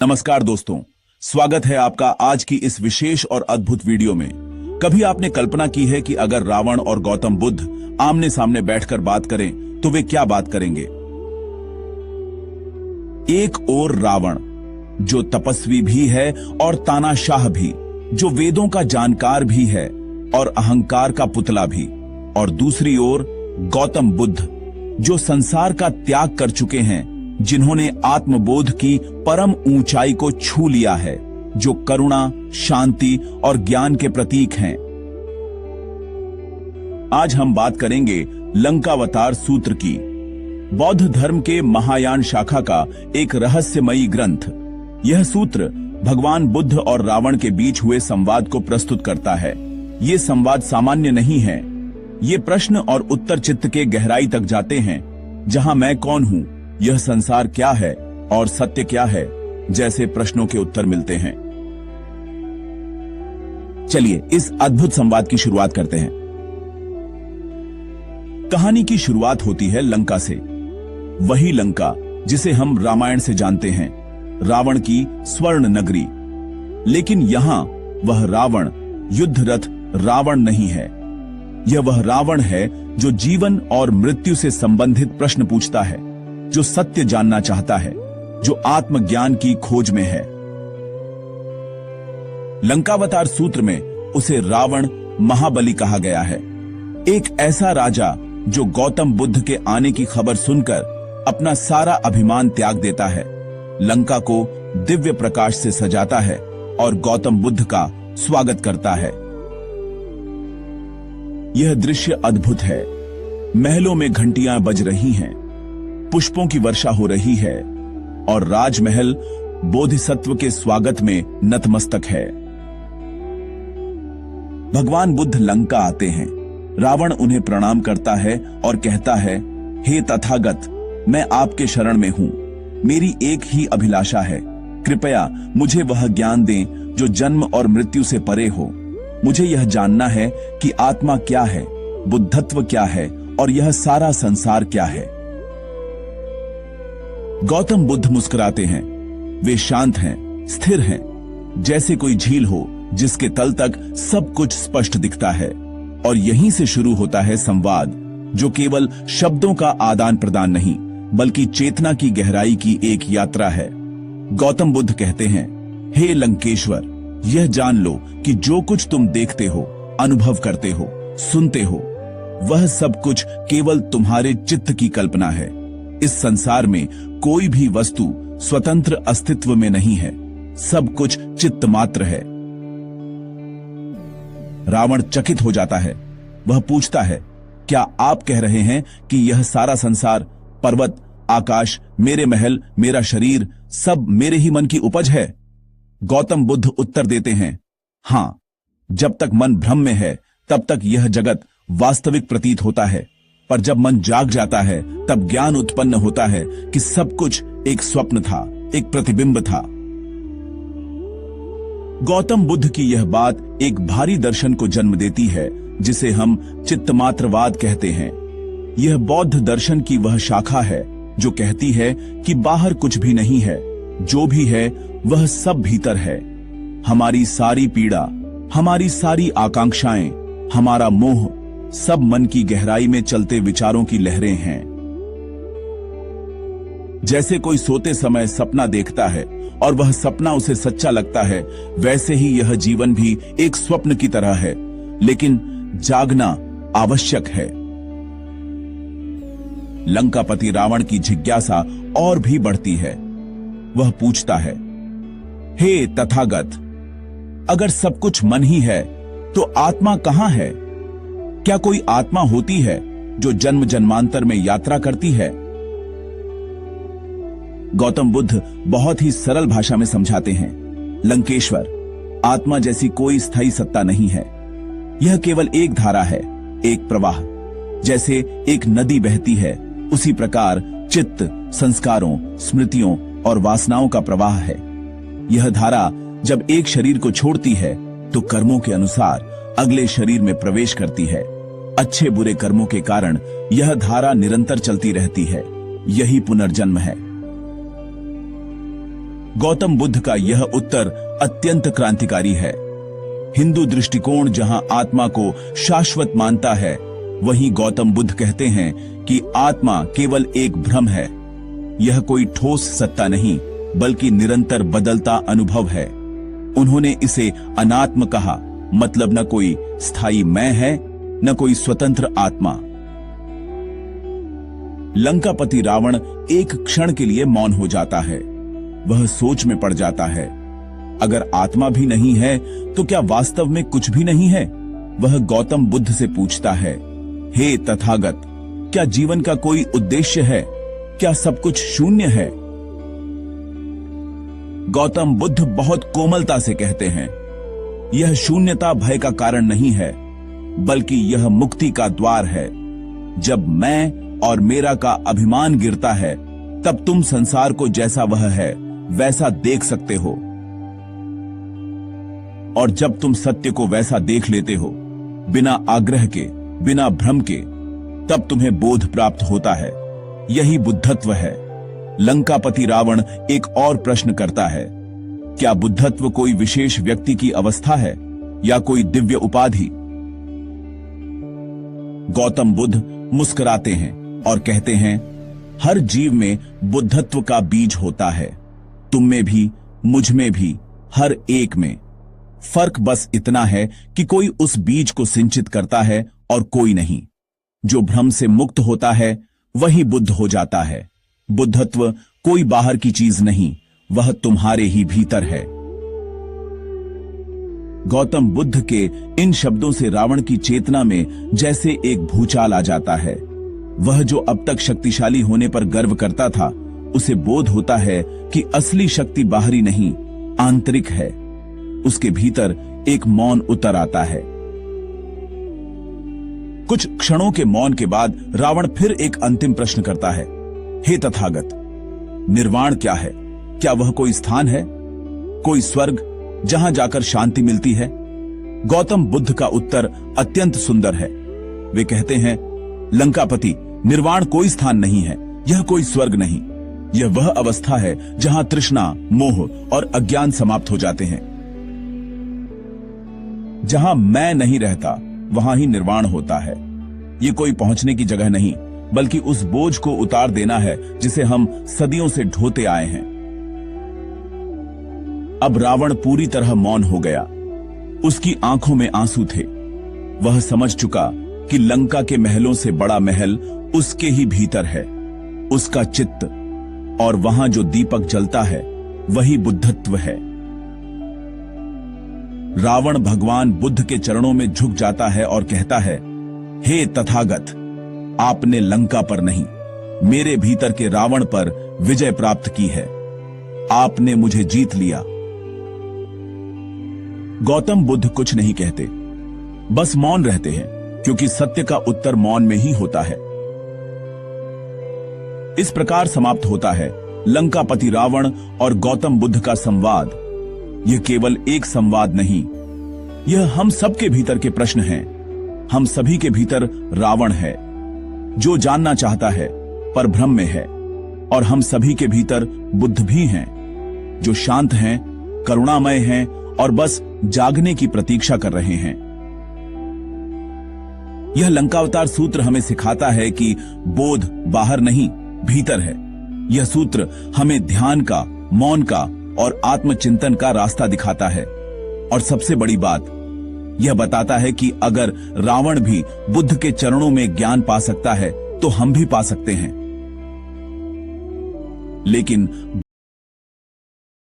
नमस्कार दोस्तों, स्वागत है आपका आज की इस विशेष और अद्भुत वीडियो में। कभी आपने कल्पना की है कि अगर रावण और गौतम बुद्ध आमने सामने बैठकर बात करें तो वे क्या बात करेंगे? एक ओर रावण, जो तपस्वी भी है और तानाशाह भी, जो वेदों का जानकार भी है और अहंकार का पुतला भी, और दूसरी ओर गौतम बुद्ध, जो संसार का त्याग कर चुके हैं, जिन्होंने आत्मबोध की परम ऊंचाई को छू लिया है, जो करुणा, शांति और ज्ञान के प्रतीक हैं। आज हम बात करेंगे लंकावतार सूत्र की, बौद्ध धर्म के महायान शाखा का एक रहस्यमयी ग्रंथ। यह सूत्र भगवान बुद्ध और रावण के बीच हुए संवाद को प्रस्तुत करता है। ये संवाद सामान्य नहीं है, ये प्रश्न और उत्तर चित्त के गहराई तक जाते हैं, जहां मैं कौन हूं, यह संसार क्या है और सत्य क्या है, जैसे प्रश्नों के उत्तर मिलते हैं। चलिए इस अद्भुत संवाद की शुरुआत करते हैं। कहानी की शुरुआत होती है लंका से, वही लंका जिसे हम रामायण से जानते हैं, रावण की स्वर्ण नगरी। लेकिन यहां वह रावण युद्ध रथ रावण नहीं है। यह वह रावण है जो जीवन और मृत्यु से संबंधित प्रश्न पूछता है, जो सत्य जानना चाहता है, जो आत्मज्ञान की खोज में है। लंकावतार सूत्र में उसे रावण महाबली कहा गया है, एक ऐसा राजा जो गौतम बुद्ध के आने की खबर सुनकर अपना सारा अभिमान त्याग देता है, लंका को दिव्य प्रकाश से सजाता है और गौतम बुद्ध का स्वागत करता है। यह दृश्य अद्भुत है। महलों में घंटियां बज रही हैं, पुष्पों की वर्षा हो रही है और राजमहल बोधिसत्व के स्वागत में नतमस्तक है। भगवान बुद्ध लंका आते हैं। रावण उन्हें प्रणाम करता है और कहता है, हे तथागत, मैं आपके शरण में हूं। मेरी एक ही अभिलाषा है, कृपया मुझे वह ज्ञान दें जो जन्म और मृत्यु से परे हो। मुझे यह जानना है कि आत्मा क्या है, बुद्धत्व क्या है और यह सारा संसार क्या है। गौतम बुद्ध मुस्कुराते हैं। वे शांत हैं, स्थिर हैं, जैसे कोई झील हो जिसके तल तक सब कुछ स्पष्ट दिखता है। और यहीं से शुरू होता है संवाद, जो केवल शब्दों का आदान प्रदान नहीं, बल्कि चेतना की गहराई की एक यात्रा है। गौतम बुद्ध कहते हैं, हे लंकेश्वर, यह जान लो कि जो कुछ तुम देखते हो, अनुभव करते हो, सुनते हो, वह सब कुछ केवल तुम्हारे चित्त की कल्पना है। इस संसार में कोई भी वस्तु स्वतंत्र अस्तित्व में नहीं है, सब कुछ चित्त मात्र है। रावण चकित हो जाता है। वह पूछता है, क्या आप कह रहे हैं कि यह सारा संसार, पर्वत, आकाश, मेरे महल, मेरा शरीर, सब मेरे ही मन की उपज है? गौतम बुद्ध उत्तर देते हैं, हां, जब तक मन भ्रम में है तब तक यह जगत वास्तविक प्रतीत होता है, पर जब मन जाग जाता है तब ज्ञान उत्पन्न होता है कि सब कुछ एक स्वप्न था, एक प्रतिबिंब था। गौतम बुद्ध की यह बात एक भारी दर्शन को जन्म देती है, जिसे हम चित्तमात्रवाद कहते हैं। यह बौद्ध दर्शन की वह शाखा है जो कहती है कि बाहर कुछ भी नहीं है, जो भी है वह सब भीतर है। हमारी सारी पीड़ा, हमारी सारी आकांक्षाएं, हमारा मोह, सब मन की गहराई में चलते विचारों की लहरें हैं। जैसे कोई सोते समय सपना देखता है और वह सपना उसे सच्चा लगता है, वैसे ही यह जीवन भी एक स्वप्न की तरह है, लेकिन जागना आवश्यक है। लंकापति रावण की जिज्ञासा और भी बढ़ती है। वह पूछता है, हे तथागत, अगर सब कुछ मन ही है तो आत्मा कहां है? क्या कोई आत्मा होती है जो जन्म जन्मांतर में यात्रा करती है? गौतम बुद्ध बहुत ही सरल भाषा में समझाते हैं, लंकेश्वर, आत्मा जैसी कोई स्थायी सत्ता नहीं है। यह केवल एक धारा है, एक प्रवाह। जैसे एक नदी बहती है, उसी प्रकार चित्त, संस्कारों, स्मृतियों और वासनाओं का प्रवाह है। यह धारा जब एक शरीर को छोड़ती है तो कर्मों के अनुसार अगले शरीर में प्रवेश करती है। अच्छे बुरे कर्मों के कारण यह धारा निरंतर चलती रहती है। यही पुनर्जन्म है। गौतम बुद्ध का यह उत्तर अत्यंत क्रांतिकारी है। हिंदू दृष्टिकोण जहां आत्मा को शाश्वत मानता है, वहीं गौतम बुद्ध कहते हैं कि आत्मा केवल एक भ्रम है। यह कोई ठोस सत्ता नहीं, बल्कि निरंतर बदलता अनुभव है। उन्होंने इसे अनात्म कहा, मतलब न कोई स्थायी मैं है, न कोई स्वतंत्र आत्मा। लंकापति रावण एक क्षण के लिए मौन हो जाता है। वह सोच में पड़ जाता है। अगर आत्मा भी नहीं है तो क्या वास्तव में कुछ भी नहीं है? वह गौतम बुद्ध से पूछता है, हे तथागत, क्या जीवन का कोई उद्देश्य है? क्या सब कुछ शून्य है? गौतम बुद्ध बहुत कोमलता से कहते हैं, यह शून्यता भय का कारण नहीं है, बल्कि यह मुक्ति का द्वार है। जब मैं और मेरा का अभिमान गिरता है, तब तुम संसार को जैसा वह है वैसा देख सकते हो। और जब तुम सत्य को वैसा देख लेते हो, बिना आग्रह के, बिना भ्रम के, तब तुम्हें बोध प्राप्त होता है। यही बुद्धत्व है। लंकापति रावण एक और प्रश्न करता है, क्या बुद्धत्व कोई विशेष व्यक्ति की अवस्था है या कोई दिव्य उपाधि? गौतम बुद्ध मुस्कुराते हैं और कहते हैं, हर जीव में बुद्धत्व का बीज होता है। तुम में भी, मुझ में भी, हर एक में। फर्क बस इतना है कि कोई उस बीज को सिंचित करता है और कोई नहीं। जो भ्रम से मुक्त होता है वही बुद्ध हो जाता है। बुद्धत्व कोई बाहर की चीज नहीं, वह तुम्हारे ही भीतर है। गौतम बुद्ध के इन शब्दों से रावण की चेतना में जैसे एक भूचाल आ जाता है। वह जो अब तक शक्तिशाली होने पर गर्व करता था, उसे बोध होता है कि असली शक्ति बाहरी नहीं, आंतरिक है। उसके भीतर एक मौन उतर आता है। कुछ क्षणों के मौन के बाद रावण फिर एक अंतिम प्रश्न करता है, हे तथागत, निर्वाण क्या है? क्या वह कोई स्थान है, कोई स्वर्ग जहां जाकर शांति मिलती है? गौतम बुद्ध का उत्तर अत्यंत सुंदर है। वे कहते हैं, लंकापति, निर्वाण कोई स्थान नहीं है, यह कोई स्वर्ग नहीं। यह वह अवस्था है जहां तृष्णा, मोह और अज्ञान समाप्त हो जाते हैं। जहां मैं नहीं रहता, वहां ही निर्वाण होता है। ये कोई पहुंचने की जगह नहीं, बल्कि उस बोझ को उतार देना है जिसे हम सदियों से ढोते आए हैं। अब रावण पूरी तरह मौन हो गया। उसकी आंखों में आंसू थे। वह समझ चुका कि लंका के महलों से बड़ा महल उसके ही भीतर है, उसका चित्त, और वहां जो दीपक जलता है वही बुद्धत्व है। रावण भगवान बुद्ध के चरणों में झुक जाता है और कहता है, हे तथागत, आपने लंका पर नहीं, मेरे भीतर के रावण पर विजय प्राप्त की है। आपने मुझे जीत लिया। गौतम बुद्ध कुछ नहीं कहते, बस मौन रहते हैं, क्योंकि सत्य का उत्तर मौन में ही होता है। इस प्रकार समाप्त होता है लंकापति रावण और गौतम बुद्ध का संवाद। यह केवल एक संवाद नहीं, यह हम सबके भीतर के प्रश्न हैं। हम सभी के भीतर रावण है, जो जानना चाहता है पर भ्रम में है, और हम सभी के भीतर बुद्ध भी हैं, जो शांत हैं, करुणामय हैं और बस जागने की प्रतीक्षा कर रहे हैं। यह लंकावतार सूत्र हमें सिखाता है कि बोध बाहर नहीं, भीतर है। यह सूत्र हमें ध्यान का, मौन का और आत्मचिंतन का रास्ता दिखाता है। और सबसे बड़ी बात, यह बताता है कि अगर रावण भी बुद्ध के चरणों में ज्ञान पा सकता है, तो हम भी पा सकते हैं। लेकिन